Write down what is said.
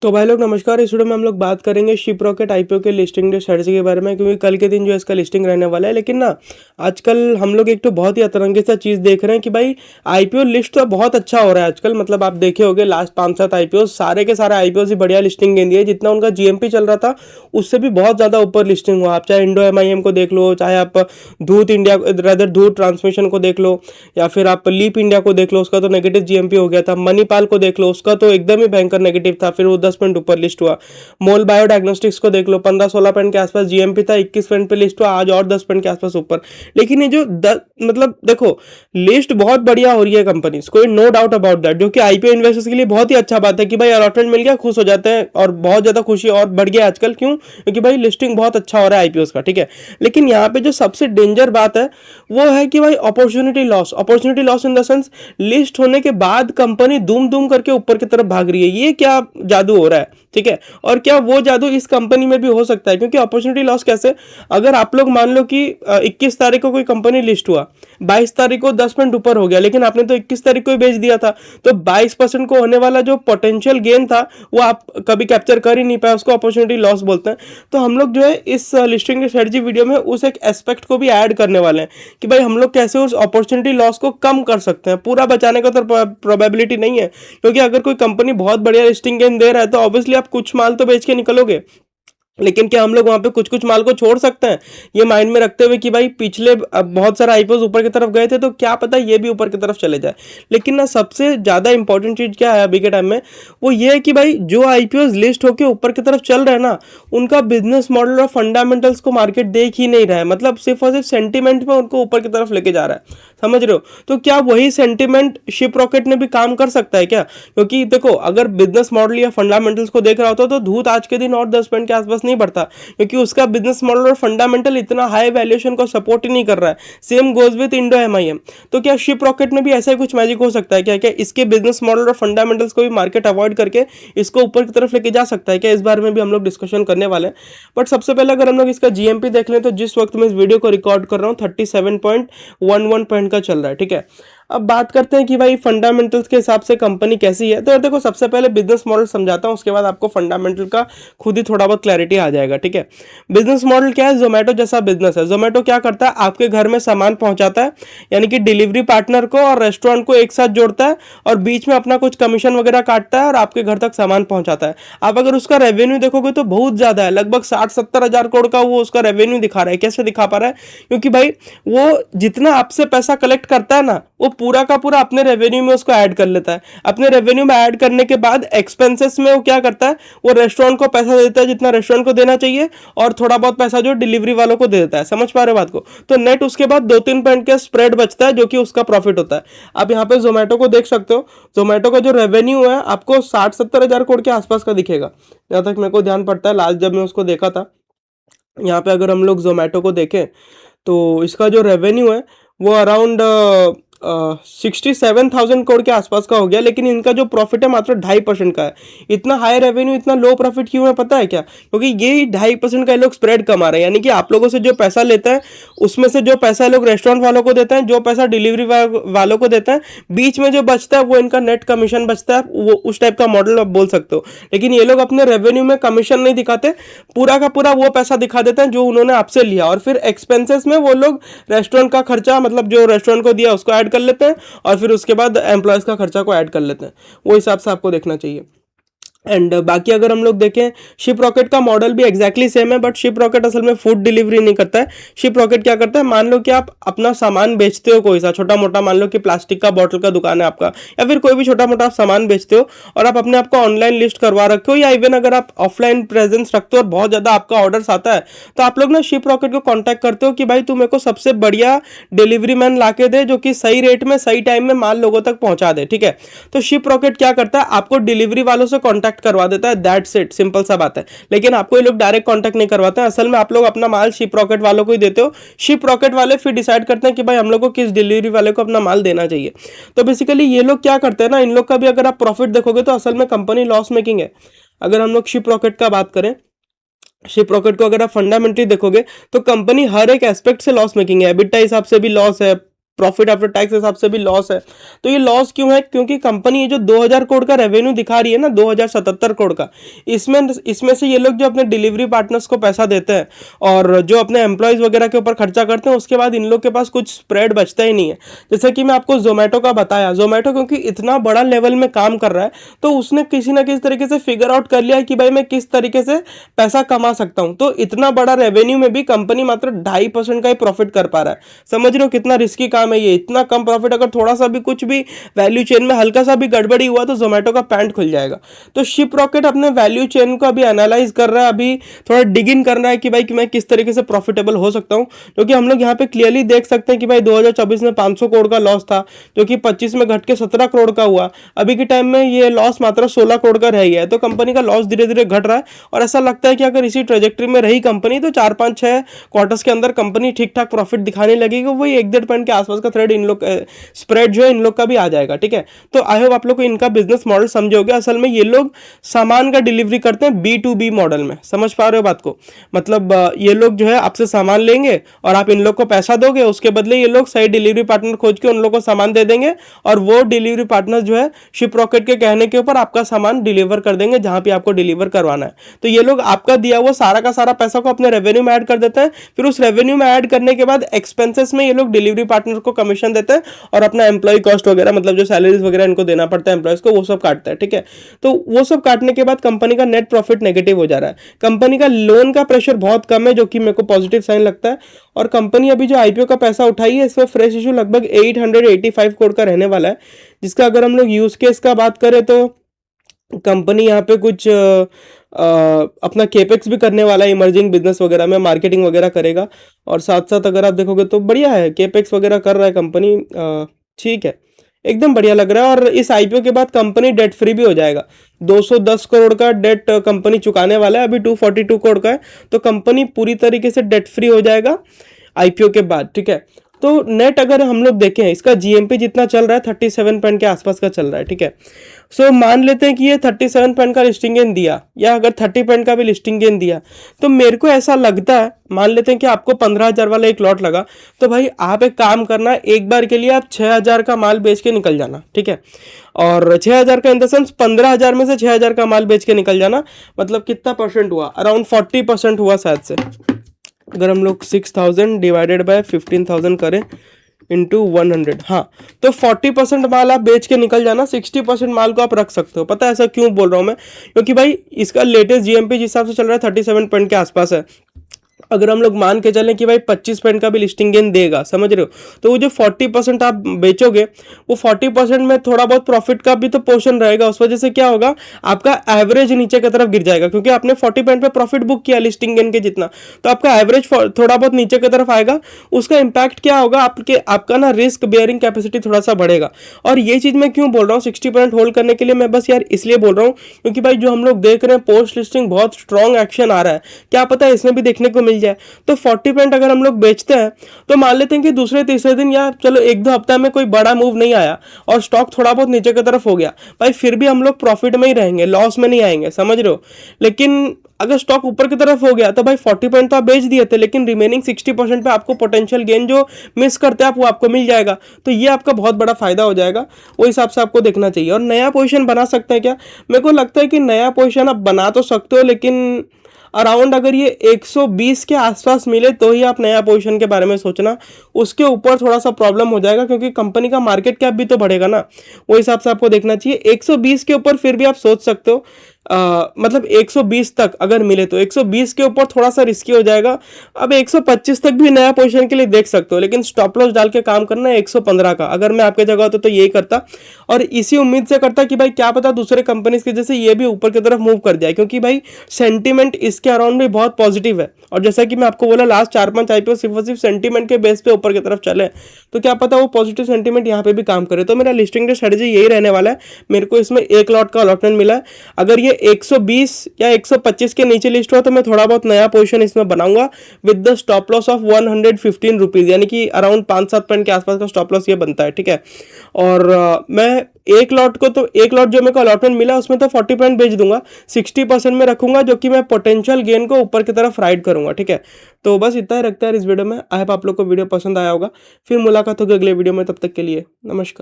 तो भाई लोग नमस्कार। इस वीडियो में हम लोग बात करेंगे शिप रॉकेट आईपीओ के लिस्टिंग डे स्ट्रेटजी के बारे में, क्योंकि कल के दिन जो है इसका लिस्टिंग रहने वाला है। लेकिन ना आजकल हम लोग एक तो बहुत ही अतरंगी सा चीज़ देख रहे हैं कि भाई आईपीओ लिस्ट तो बहुत अच्छा हो रहा है आजकल। मतलब आप देखे होंगे लास्ट 5-7 आईपीओ, सारे के सारे आईपीओ ही बढ़िया लिस्टिंग गेंदी है। जितना उनका जीएमपी चल रहा था उससे भी बहुत ज़्यादा ऊपर लिस्टिंग हुआ। आप चाहे इंडो एमआईएम को देख लो, चाहे आप धूत इंडिया रदर धूत ट्रांसमिशन को देख लो, या फिर आप लीप इंडिया को देख लो, उसका तो नेगेटिव जीएमपी हो गया था। मणिपाल को देख लो, उसका तो एकदम ही भयंकर नेगेटिव था, फिर वो 10 पॉइंट ऊपर लिस्ट हुआ। मोल बायो डायग्नोस्टिक्स को देख लो, 15-16 पॉइंट के आसपास जीएमपी था, 21 पॉइंट पे लिस्ट हुआ, आज और 10 पॉइंट के आसपास ऊपर। लेकिन ये जो मतलब देखो लिस्ट बहुत बढ़िया हो रही है कंपनी, कोई नो डाउट अबाउट दैट, जो कि आईपीओ इन्वेस्टर्स के लिए बहुत ही अच्छा बात है कि भाई अलॉटमेंट मिल गया, खुश हो जाते हैं और बहुत ज्यादा खुशी और बढ़ गया आजकल। क्यों? क्योंकि भाई लिस्टिंग बहुत अच्छा हो रहा है आईपीओ का, ठीक है। लेकिन यहाँ पे जो सबसे डेंजर बात है वो है कि भाई opportunity loss in the sense list होने के बाद कंपनी दूम दूम करके ऊपर की तरफ भाग रही है। ये क्या जादू हो रहा है, ठीक है। और क्या वो जादू इस कंपनी में भी हो सकता है? क्योंकि अपॉर्चुनिटी लॉस कैसे, अगर आप लोग मान लो कि 21 तारीख को कोई कंपनी लिस्ट हुआ, 22 तारीख को 10 पॉइंट ऊपर हो गया, लेकिन आपने तो 21 तारीख को ही बेच दिया था, तो 22% को होने वाला जो पोटेंशियल गेन था वो आप कभी कैप्चर कर ही नहीं पाए, उसको अपॉर्चुनिटी लॉस बोलते हैं। तो हम लोग जो है इस लिस्टिंग स्ट्रेटजी वीडियो में उस एक एस्पेक्ट को भी ऐड करने वाले हैं कि भाई हम लोग कैसे उस अपॉर्चुनिटी लॉस को कम कर सकते हैं। पूरा बचाने का तो प्रोबेबिलिटी नहीं है, क्योंकि अगर कोई कंपनी बहुत बढ़िया लिस्टिंग गेन दे रहा है तो ऑब्वियसली आप कुछ माल तो बेच के निकलोगे। लेकिन क्या हम लोग वहां पे कुछ कुछ माल को छोड़ सकते हैं, ये माइंड में रखते हुए कि भाई पिछले बहुत सारे आईपीओ ऊपर की तरफ गए थे, तो क्या पता ये भी ऊपर की तरफ चले जाए। लेकिन ना सबसे ज्यादा इंपॉर्टेंट चीज क्या है अभी के टाइम में, वो ये है कि भाई जो आईपीओ लिस्ट होकर ऊपर की तरफ चल रहे हैं ना, उनका बिजनेस मॉडल और फंडामेंटल्स को मार्केट देख ही नहीं रहा है। मतलब सिर्फ और सिर्फ सेंटिमेंट में उनको ऊपर की तरफ लेके जा रहा है, समझ रहे हो? तो क्या वही सेंटिमेंट शिप रॉकेट ने भी काम कर सकता है क्या? क्योंकि देखो अगर बिजनेस मॉडल या फंडामेंटल्स को देख रहा होता तो धूत आज के दिन और 10 पॉइंट के आसपास नहीं बढ़ता, क्योंकि उसका बिजनेस मॉडल और फंडामेंटल इतना हाई वैल्यूएशन को सपोर्ट ही नहीं कर रहा है। Same goes with Indo MIM. तो क्या शिप रॉकेट में भी ऐसा ही कुछ मैजिक हो सकता है क्या? क्या इसके बिजनेस मॉडल और फंडामेंटल्स को भी मार्केट अवॉइड करके इसको ऊपर की तरफ लेके जा सकता है क्या? इस बारे में भी हम लोग डिस्कशन करने वाले हैं। बट सबसे पहले अगर हम लोग इसका जीएमपी देख लें तो जिस वक्त मैं इस वीडियो को रिकॉर्ड कर रहा हूँ 37.11 पॉइंट का चल रहा है, ठीक है। अब बात करते हैं कि भाई फंडामेंटल्स के हिसाब से कंपनी कैसी है। तो देखो सबसे पहले बिजनेस मॉडल समझाता हूं, उसके बाद आपको फंडामेंटल का खुद ही थोड़ा बहुत क्लैरिटी आ जाएगा, ठीक है। बिजनेस मॉडल क्या है? जोमेटो जैसा बिजनेस है। जोमेटो क्या करता है? आपके घर में सामान पहुंचाता है, यानी कि डिलीवरी पार्टनर को और रेस्टोरेंट को एक साथ जोड़ता है और बीच में अपना कुछ कमीशन वगैरह काटता है और आपके घर तक सामान पहुंचाता है। आप अगर उसका रेवेन्यू देखोगे तो बहुत ज्यादा है, लगभग 60-70 हजार करोड़ का वो उसका रेवेन्यू दिखा रहा है। कैसे दिखा पा रहा है? क्योंकि भाई वो जितना आपसे पैसा कलेक्ट करता है ना, वो पूरा का पूरा अपने रेवेन्यू में उसको ऐड कर लेता है। अपने रेवेन्यू में ऐड करने के बाद एक्सपेंसेस में वो क्या करता है, वो रेस्टोरेंट को पैसा देता है जितना रेस्टोरेंट को देना चाहिए, और थोड़ा बहुत पैसा जो डिलीवरी वालों को दे देता है। समझ पा रहे बात को? तो नेट उसके बाद 2-3 पॉइंट का स्प्रेड बचता है, जो कि उसका प्रॉफिट होता है। आप यहाँ पे जोमेटो को देख सकते हो। जोमेटो का जो रेवेन्यू है आपको 60-70 हजार करोड़ के आसपास का दिखेगा, जहां तक मेरे को ध्यान पड़ता है लास्ट जब मैं उसको देखा था। यहाँ पे अगर हम लोग जोमेटो को देखें तो इसका जो रेवेन्यू है वो अराउंड 67,000 करोड़ के आसपास का हो गया। लेकिन इनका जो प्रॉफिट है मात्र 2.5% का है। इतना हाई रेवेन्यू इतना लो प्रॉफिट क्यों है पता है क्या? क्योंकि ये 2.5% का लोग स्प्रेड कमा रहे हैं, यानी कि आप लोगों से जो पैसा लेते हैं उसमें से जो पैसा लोग रेस्टोरेंट वालों को देते हैं, जो पैसा डिलीवरी वालों को देते हैं, बीच में जो बचता है वो इनका नेट कमीशन बचता है। वो उस टाइप का मॉडल आप बोल सकते हो। लेकिन ये लोग अपने रेवेन्यू में कमीशन नहीं दिखाते, पूरा का पूरा वो पैसा दिखा देते हैं जो उन्होंने आपसे लिया, और फिर एक्सपेंसेस में वो लोग रेस्टोरेंट का खर्चा, मतलब जो रेस्टोरेंट को दिया उसको ऐड कर लेते हैं, और फिर उसके बाद एम्प्लॉयज का खर्चा को ऐड कर लेते हैं। वो हिसाब से आपको देखना चाहिए। एंड बाकी अगर हम लोग देखें शिप रॉकेट का मॉडल भी एग्जैक्टली सेम है, बट शिप रॉकेट असल में फूड डिलीवरी नहीं करता है। शिप रॉकेट क्या करता है, मान लो कि आप अपना सामान बेचते हो, कोई सा छोटा मोटा, मान लो कि प्लास्टिक का बॉटल का दुकान है आपका, या फिर कोई भी छोटा मोटा आप सामान बेचते हो और आप अपने आपको ऑनलाइन लिस्ट करवा रखे हो, या इवन अगर आप ऑफलाइन प्रेजेंस रखते हो और बहुत ज्यादा आपका ऑर्डर्स आता है, तो आप लोग ना शिप रॉकेट को कॉन्टैक्ट करते हो कि भाई तू मेरे को सबसे बढ़िया डिलीवरी मैन ला के दे, जो कि सही रेट में सही टाइम में माल लोगों तक पहुंचा दे, ठीक है। तो शिप रॉकेट क्या करता है, आपको डिलीवरी वालों से कॉन्टैक्ट करवा देता है, दैट्स इट, सिंपल सा बात है। लेकिन आपको ये लोग डायरेक्ट कांटेक्ट नहीं करवाते हैं, असल में आप लोग अपना माल शिप रॉकेट वालों को ही देते हो। शिप रॉकेट वाले फिर डिसाइड करते हैं कि भाई हम लोग को किस डिलीवरी वाले को अपना माल देना चाहिए। तो बेसिकली ये लोग क्या करते हैं ना, इन लोग का भी अगर आप प्रॉफिट देखोगे तो असल में कंपनी लॉस मेकिंग है। अगर हम लोग शिप रॉकेट का बात करें, शिप रॉकेट को अगर आप फंडामेंटली देखोगे तो कंपनी हर एक एस्पेक्ट से लॉस मेकिंग है। एबिटा हिसाब से भी लॉस है, प्रॉफिट आफ्टर टैक्स हिसाब से भी लॉस है। तो ये लॉस क्यों है? क्योंकि कंपनी ये जो 2000 करोड़ का रेवेन्यू दिखा रही है ना, 2077 करोड़ का, इसमें इसमें से ये लोग जो अपने डिलीवरी पार्टनर्स को पैसा देते हैं और जो अपने एम्प्लॉयज वगैरह के ऊपर खर्चा करते हैं, उसके बाद इन लोग के पास कुछ स्प्रेड बचता ही नहीं है। जैसे कि मैं आपको जोमेटो का बताया, जोमेटो क्योंकि इतना बड़ा लेवल में काम कर रहा है, तो उसने किसी ना किसी तरीके से फिगर आउट कर लिया है कि भाई मैं किस तरीके से पैसा कमा सकता हूं। तो इतना बड़ा रेवेन्यू में भी कंपनी मात्र 2.5% का ही प्रॉफिट कर पा रहा है। समझ रहे हो कितना रिस्की काम है ये? इतना कम प्रॉफिट, अगर थोड़ा सा भी कुछ भी वैल्यू चेन में हल्का सा भी गड़बड़ी हुआ तो जोमेटो का पैंट खुल जाएगा। तो शिप रॉकेट अपने वैल्यू चेन को अभी एनालाइज कर रहा है, अभी थोड़ा डिग इन करना है कि भाई कि मैं किस तरीके से प्रॉफिटेबल हो सकता हूं। क्योंकि हम लोग यहाँ पे क्लियरली देख सकते हैं कि भाई 2024 में 500 करोड़ का लॉस था, जो कि 25 में घट के 17 करोड़ का हुआ। अभी के टाइम में ये लॉस मात्र 16 करोड़ का रह गया है। तो कंपनी का लॉस धीरे धीरे घट रहा है और ऐसा लगता है कि अगर इसी ट्रेजेक्ट्री में रही कंपनी तो 4-5-6 क्वार्टर्स के अंदर कंपनी ठीक ठाक प्रॉफिट दिखाने लगेगी। वही 1-1.5% के आसपास का थ्रेड इन लोग स्प्रेड जो है इन लोग का भी आ जाएगा। ठीक है, तो आई होप आप लोग को इनका बिजनेस मॉडल समझोगे। असल में ये लोग सामान का डिलीवरी करते हैं B2B मॉडल में। समझ पा रहे हो बात को? मतलब ये लोग जो है आपसे सामान लेंगे और आप इन लोग को पैसा दोगे, उसके बदले ये लोग सही डिलीवरी पार्टनर खोज के उन लोग को सामान दे देंगे और वो डिलीवरी पार्टनर जो है शिप रॉकेट के कहने के ऊपर आपका सामान डिलीवर कर देंगे जहां पे आपको डिलीवर करवाना है। तो ये लोग आपका दिया हुआ सारा का सारा पैसा को अपने रेवेन्यू में ऐड कर देते हैं। फिर उस रेवेन्यू में ऐड करने के बाद एक्सपेंसेस में ये लोग डिलीवरी पार्टनर को कमीशन देते हैं और अपना एम्प्लॉय कॉस्ट वगैरह, मतलब जो सैलरीज वगैरह इनको देना पड़ता है एम्प्लॉयज को, वो सब काटता है। ठीक है, तो वो सब काटने के बाद कंपनी का नेट प्रॉफिट नेगेटिव हो जा रहा है। कंपनी का लोन का प्रेशर बहुत कम है, जो कि मेरे को पॉजिटिव साइन लगता है। और कंपनी अभी जो आईपीओ का पैसा उठाई है, इसमें फ्रेश इशू लगभग 885 करोड़ का रहने वाला है, जिसका अगर हम लोग यूज केस का बात करें तो कंपनी यहाँ पे कुछ अपना केपेक्स भी करने वाला है, इमर्जिंग बिजनेस वगैरह में मार्केटिंग वगैरह करेगा। और साथ साथ अगर आप देखोगे तो बढ़िया है, केपेक्स वगैरह कर रहा है कंपनी, ठीक है, एकदम बढ़िया लग रहा है। और इस आईपीओ के बाद कंपनी डेट फ्री भी हो जाएगा। 210 करोड़ का डेट कंपनी चुकाने वाला है, अभी 242 करोड़ का है, तो कंपनी पूरी तरीके से डेट फ्री हो जाएगा आईपीओ के बाद। ठीक है, तो नेट अगर हम लोग देखें, इसका जीएमपी जितना चल रहा है 37 के आसपास का चल रहा है। ठीक है, सो मान लेते हैं कि ये 37 का लिस्टिंग गेन दिया, या अगर 30 का भी लिस्टिंग गेन दिया, तो मेरे को ऐसा लगता है, मान लेते हैं कि आपको 15,000 वाला एक लॉट लगा, तो भाई आप एक काम करना, एक बार के लिए आप 6,000 का माल बेच के निकल जाना। ठीक है, और 6,000 का इन द सेंस 15,000 में से 6,000 का माल बेच के निकल जाना। मतलब कितना परसेंट हुआ? अराउंड 40% हुआ शायद से। अगर हम लोग 6,000 डिवाइडेड बाय 15,000 करें इंटू 100, हाँ, तो 40% माल आप बेच के निकल जाना, 60% माल को आप रख सकते हो। पता है ऐसा क्यों बोल रहा हूँ मैं? क्योंकि भाई इसका लेटेस्ट जीएमपी जिस हिसाब से चल रहा है 37 के आसपास है। अगर हम लोग मान के चलें कि भाई 25% का भी लिस्टिंग गेन देगा, समझ रहे हो, तो वो जो 40% आप बेचोगे, वो 40% में थोड़ा बहुत प्रॉफिट का भी तो पोर्शन रहेगा। उस वजह से क्या होगा, आपका एवरेज नीचे की तरफ गिर जाएगा, क्योंकि आपने 40% पे प्रॉफिट बुक किया लिस्टिंग गेन के जितना, तो आपका एवरेज थोड़ा बहुत नीचे की तरफ आएगा। उसका इंपैक्ट क्या होगा, आपका ना रिस्क बेयरिंग कैपेसिटी थोड़ा सा बढ़ेगा। और ये चीज मैं क्यों बोल रहा हूँ 60% होल्ड करने के लिए, मैं बस यार इसलिए बोल रहा हूँ क्योंकि भाई जो हम लोग देख रहे हैं पोस्ट लिस्टिंग बहुत स्ट्रॉन्ग एक्शन आ रहा है, क्या पता है इसमें भी देखने को मिल जाए। तो 40% अगर हम लोग बेचते हैं, तो मान लेते हैं कि दूसरे तीसरे दिन या चलो 1-2 हफ्ता में कोई बड़ा मूव नहीं आया और स्टॉक थोड़ा बहुत नीचे की तरफ हो गया, भाई फिर भी हम लोग प्रॉफिट में ही रहेंगे, लॉस में नहीं आएंगे, समझ रहे हो। लेकिन अगर स्टॉक ऊपर की तरफ हो गया तो भाई 40% तो आप बेच दिए थे, लेकिन रिमेनिंग 60% पे आपको पोटेंशियल गेन जो मिस करते हैं आप, वो आपको मिल जाएगा। तो ये आपका बहुत बड़ा फायदा हो जाएगा, वो हिसाब से आपको देखना चाहिए। और नया पोजीशन बना सकते हैं क्या? मेरे को लगता है कि नया पोजीशन आप बना तो सकते हो, लेकिन अराउंड अगर ये 120 के आसपास मिले तो ही आप नया पोजीशन के बारे में सोचना। उसके ऊपर थोड़ा सा प्रॉब्लम हो जाएगा, क्योंकि कंपनी का मार्केट कैप भी तो बढ़ेगा ना, वो हिसाब से आपको देखना चाहिए। 120 के ऊपर फिर भी आप सोच सकते हो, मतलब 120 तक अगर मिले तो। 120 के ऊपर थोड़ा सा रिस्की हो जाएगा। अब 125 तक भी नया पोजीशन के लिए देख सकते हो, लेकिन स्टॉप लॉस डाल के काम करना है 115 का। अगर मैं आपके जगह होता तो यही करता, और इसी उम्मीद से करता कि भाई क्या पता दूसरे कंपनीज के जैसे ये भी ऊपर की तरफ मूव कर जाए, क्योंकि भाई सेंटीमेंट इसके अराउंड भी बहुत पॉजिटिव है। और जैसा कि मैं आपको बोला, लास्ट 4-5 आईपीओ सिर्फ सेंटीमेंट के बेस पे ऊपर की तरफ चले, तो क्या पता वो पॉजिटिव सेंटीमेंट यहाँ पे भी काम करे। तो मेरा लिस्टिंग का स्ट्रेटेजी यही रहने वाला है। मेरे को इसमें एक लॉट का अलॉटमेंट मिला है, अगर ये ये 120 या 125 के नीचे लिस्ट हुआ तो मैं थोड़ा बहुत नया पोजीशन इसमें बनाऊंगा with the stop loss of 115 rupees, यानी कि अराउंड 5-7 पॉइंट के आसपास का स्टॉप लॉस ये बनता है, ठीक है। और मैं एक लॉट जो मेरे को अलॉटमेंट मिला उसमें तो 40 पॉइंट बेच दूंगा, 60% में रखूंगा जो कि मैं पोटेंशियल गेन को ऊपर की तरफ राइड करूंगा, ठीक है। तो बस इतना ही रखते हैं इस वीडियो में। आई होप आप लोग को वीडियो पसंद आया होगा। फिर मुलाकात होगी अगले वीडियो में, तब तक के लिए नमस्कार।